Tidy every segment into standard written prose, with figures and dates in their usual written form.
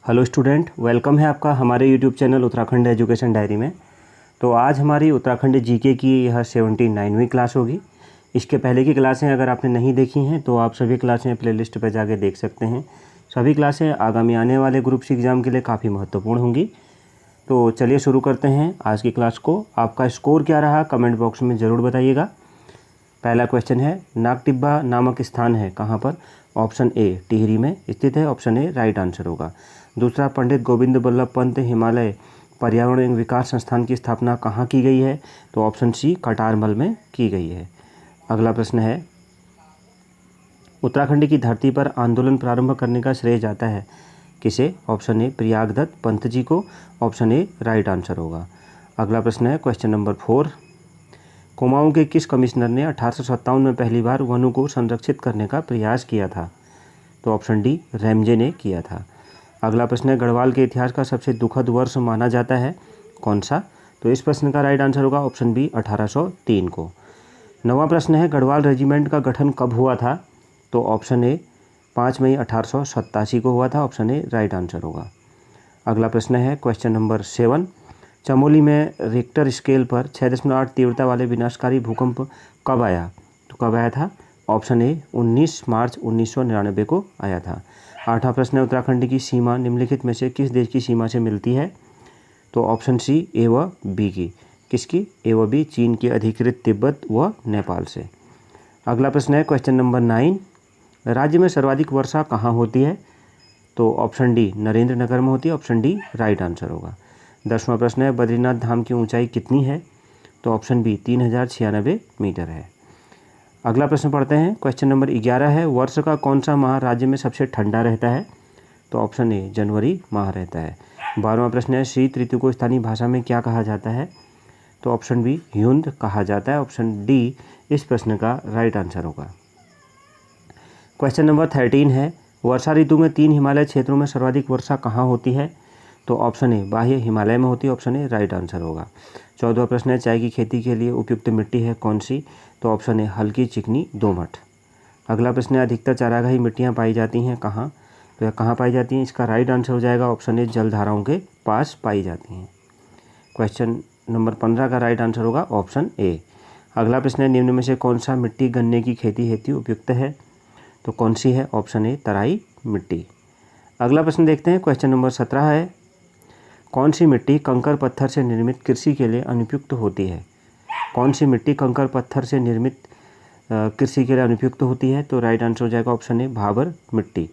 Hello student, welcome है आपका हमारे YouTube channel Uttarakhand education diary में। तो आज हमारी उत्तराखंड जीके की यह 79वीं क्लास होगी। इसके पहले की क्लासें अगर आपने नहीं देखी हैं तो आप सभी क्लासें प्लेलिस्ट पर जाके देख सकते हैं। सभी क्लासें आगामी आने वाले ग्रुप सी एग्ज़ाम के लिए काफ़ी महत्वपूर्ण होंगी। तो चलिए शुरू करते हैं आज की क्लास को। आपका स्कोर क्या रहा कमेंट बॉक्स में ज़रूर बताइएगा। पहला क्वेश्चन है, नागटिब्बा नामक स्थान है कहाँ पर? ऑप्शन ए टिहरी में स्थित है, ऑप्शन ए राइट आंसर होगा। दूसरा, पंडित गोविंद बल्लभ पंत हिमालय पर्यावरण एवं विकास संस्थान की स्थापना कहाँ की गई है? तो ऑप्शन सी कटारमल में की गई है। अगला प्रश्न है, उत्तराखंड की धरती पर आंदोलन प्रारंभ करने का श्रेय जाता है किसे? ऑप्शन ए प्रयागदत्त पंत जी को, ऑप्शन ए राइट आंसर होगा। अगला प्रश्न है क्वेश्चन नंबर 4, कुमाऊं के किस कमिश्नर ने 1857 में पहली बार वनों को संरक्षित करने का प्रयास किया था? तो ऑप्शन डी रैमजे ने किया था। अगला प्रश्न है, गढ़वाल के इतिहास का सबसे दुखद वर्ष माना जाता है कौन सा? तो इस प्रश्न का राइट आंसर होगा ऑप्शन बी 1803 को। नवा प्रश्न है, गढ़वाल रेजिमेंट का गठन कब हुआ था? तो ऑप्शन ए 5 मई 1887 को हुआ था, ऑप्शन ए राइट आंसर होगा। अगला प्रश्न है क्वेश्चन नंबर 7, चमोली में रिक्टर स्केल पर 6.8 तीव्रता वाले विनाशकारी भूकंप कब आया? तो कब आया था? ऑप्शन ए 19 मार्च 1999 को आया था। आठवां प्रश्न है, उत्तराखंड की सीमा निम्नलिखित में से किस देश की सीमा से मिलती है? तो ऑप्शन सी ए व बी की। किसकी? ए व बी, चीन की अधिकृत तिब्बत व नेपाल से। अगला प्रश्न है क्वेश्चन नंबर 9, राज्य में सर्वाधिक वर्षा कहाँ होती है? तो ऑप्शन डी नरेंद्र नगर में होती है, ऑप्शन डी राइट आंसर होगा। 10वां प्रश्न है, बद्रीनाथ धाम की ऊंचाई कितनी है? तो ऑप्शन बी 3096 मीटर है। अगला प्रश्न पढ़ते हैं, क्वेश्चन नंबर 11 है, वर्ष का कौन सा माह राज्य में सबसे ठंडा रहता है? तो ऑप्शन ए जनवरी माह रहता है। 12वां प्रश्न है, शीत ऋतु को स्थानीय भाषा में क्या कहा जाता है? तो ऑप्शन बी ह्युंद कहा जाता है, ऑप्शन डी इस प्रश्न का राइट आंसर होगा। क्वेश्चन नंबर 13 है, वर्षा ऋतु में 3 हिमालय क्षेत्रों में सर्वाधिक वर्षा कहाँ होती है? तो ऑप्शन ए बाह्य हिमालय में होती है, ऑप्शन ए राइट आंसर होगा। 14वां प्रश्न है, चाय की खेती के लिए उपयुक्त मिट्टी है कौन सी? तो ऑप्शन ए हल्की चिकनी दोमट। अगला प्रश्न है, अधिकतर चारागाही मिट्टियाँ पाई जाती हैं कहाँ? तो यह कहाँ पाई जाती हैं? इसका राइट आंसर हो जाएगा ऑप्शन ए जलधाराओं के पास पाई जाती हैं। क्वेश्चन नंबर 15 का राइट आंसर होगा ऑप्शन ए। अगला प्रश्न है, निम्न में से कौन सा मिट्टी गन्ने की खेती हेतु उपयुक्त है? तो कौन सी है? ऑप्शन ए तराई मिट्टी। अगला प्रश्न देखते हैं, क्वेश्चन नंबर 17 है, कौन सी मिट्टी कंकर पत्थर से निर्मित कृषि के लिए अनुपयुक्त होती है? कौन सी मिट्टी कंकर पत्थर से निर्मित कृषि के लिए अनुपयुक्त होती है? तो राइट आंसर हो जाएगा ऑप्शन ए भाबर मिट्टी।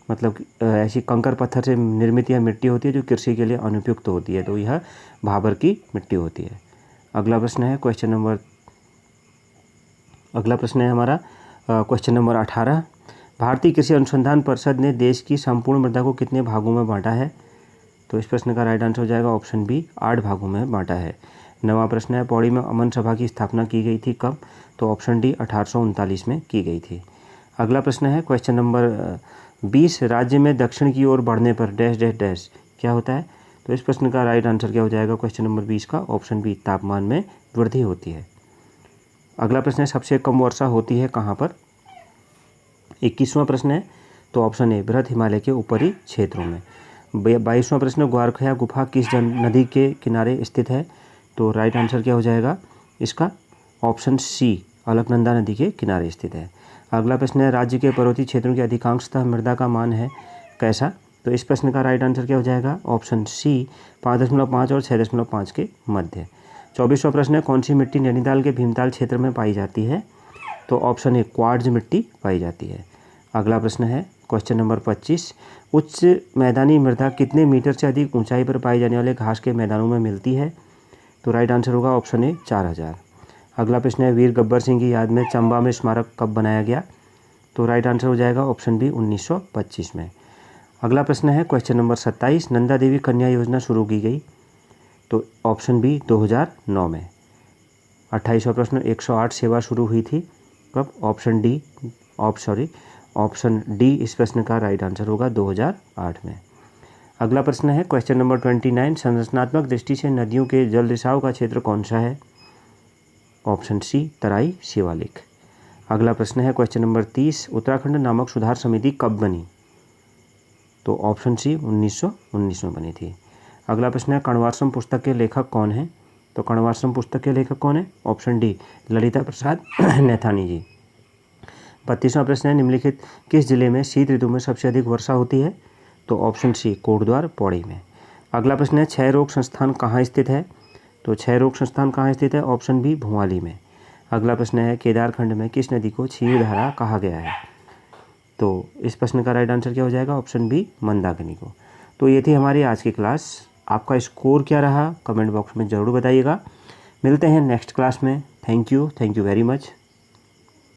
मतलब ऐसी कंकर पत्थर से निर्मित यह मिट्टी होती है जो कृषि के लिए अनुपयुक्त होती है, तो यह भाबर की मिट्टी होती है। अगला प्रश्न है हमारा क्वेश्चन नंबर 18, भारतीय कृषि अनुसंधान परिषद ने देश की संपूर्ण मृदा को कितने भागों में बांटा है? तो इस प्रश्न का राइट आंसर हो जाएगा ऑप्शन बी 8 भागों में बांटा है। 9वां प्रश्न है, पौड़ी में अमन सभा की स्थापना की गई थी कब? तो ऑप्शन डी 1839 में की गई थी। अगला प्रश्न है क्वेश्चन नंबर 20, राज्य में दक्षिण की ओर बढ़ने पर डैश डैश डैश क्या होता है? तो इस प्रश्न का राइट आंसर क्या हो जाएगा क्वेश्चन नंबर 20 का? ऑप्शन बी तापमान में वृद्धि होती है। अगला प्रश्न है, सबसे कम वर्षा होती है कहाँ पर? 21वां प्रश्न है, तो ऑप्शन ए बृहद हिमालय के ऊपरी क्षेत्रों में। 22वां प्रश्न, ग्वारखया गुफा किस नदी के किनारे स्थित है? तो राइट आंसर क्या हो जाएगा इसका? ऑप्शन सी अलकनंदा नदी के किनारे स्थित है। अगला प्रश्न है, राज्य के पर्वतीय क्षेत्रों की अधिकांशतः मृदा का मान है कैसा? तो इस प्रश्न का राइट आंसर क्या हो जाएगा? ऑप्शन सी 5.5 और 6.5 के मध्य। 24वां प्रश्न है, कौन सी मिट्टी नैनीताल के भीमताल क्षेत्र में पाई जाती है? तो ऑप्शन ए क्वार्ट्ज मिट्टी पाई जाती है। अगला प्रश्न है क्वेश्चन नंबर 25, उच्च मैदानी मृदा कितने मीटर से अधिक ऊंचाई पर पाई जाने वाले घास के मैदानों में मिलती है? तो राइट आंसर होगा ऑप्शन ए 4000। अगला प्रश्न है, वीर गब्बर सिंह की याद में चंबा में स्मारक कब बनाया गया? तो राइट आंसर हो जाएगा ऑप्शन बी 1925 में। अगला प्रश्न है क्वेश्चन नंबर 27, नंदा देवी कन्या योजना शुरू की गई? तो ऑप्शन बी 2009 में। 28वां प्रश्न, 108 सेवा शुरू हुई थी कब? ऑप्शन डी इस प्रश्न का राइट आंसर होगा 2008 में। अगला प्रश्न है क्वेश्चन नंबर 29, संरचनात्मक दृष्टि से नदियों के जल रिसाव का क्षेत्र कौन सा है? ऑप्शन सी तराई शिवालिक। अगला प्रश्न है क्वेश्चन नंबर 30, उत्तराखंड नामक सुधार समिति कब बनी? तो ऑप्शन सी 1919 में बनी थी। अगला प्रश्न है कण्वाश्रम पुस्तक के लेखक कौन हैं? तो कण्वाश्रम पुस्तक के लेखक कौन है? ऑप्शन डी ललिता प्रसाद नैथानी जी। 32वां प्रश्न है निम्नलिखित किस जिले में शीत ऋतु में सबसे अधिक वर्षा होती है? तो ऑप्शन सी कोटद्वार पौड़ी में। अगला प्रश्न है क्षय रोग संस्थान कहाँ स्थित है? तो क्षय रोग संस्थान कहाँ स्थित है? ऑप्शन बी भुआली में। अगला प्रश्न है केदारखंड में किस नदी को क्षीरधारा कहा गया है? तो इस प्रश्न का राइट आंसर क्या हो जाएगा? ऑप्शन बी मंदाकिनी को। तो ये थी हमारी आज की क्लास। आपका स्कोर क्या रहा कमेंट बॉक्स में ज़रूर बताइएगा। मिलते हैं नेक्स्ट क्लास में। Thank you very much.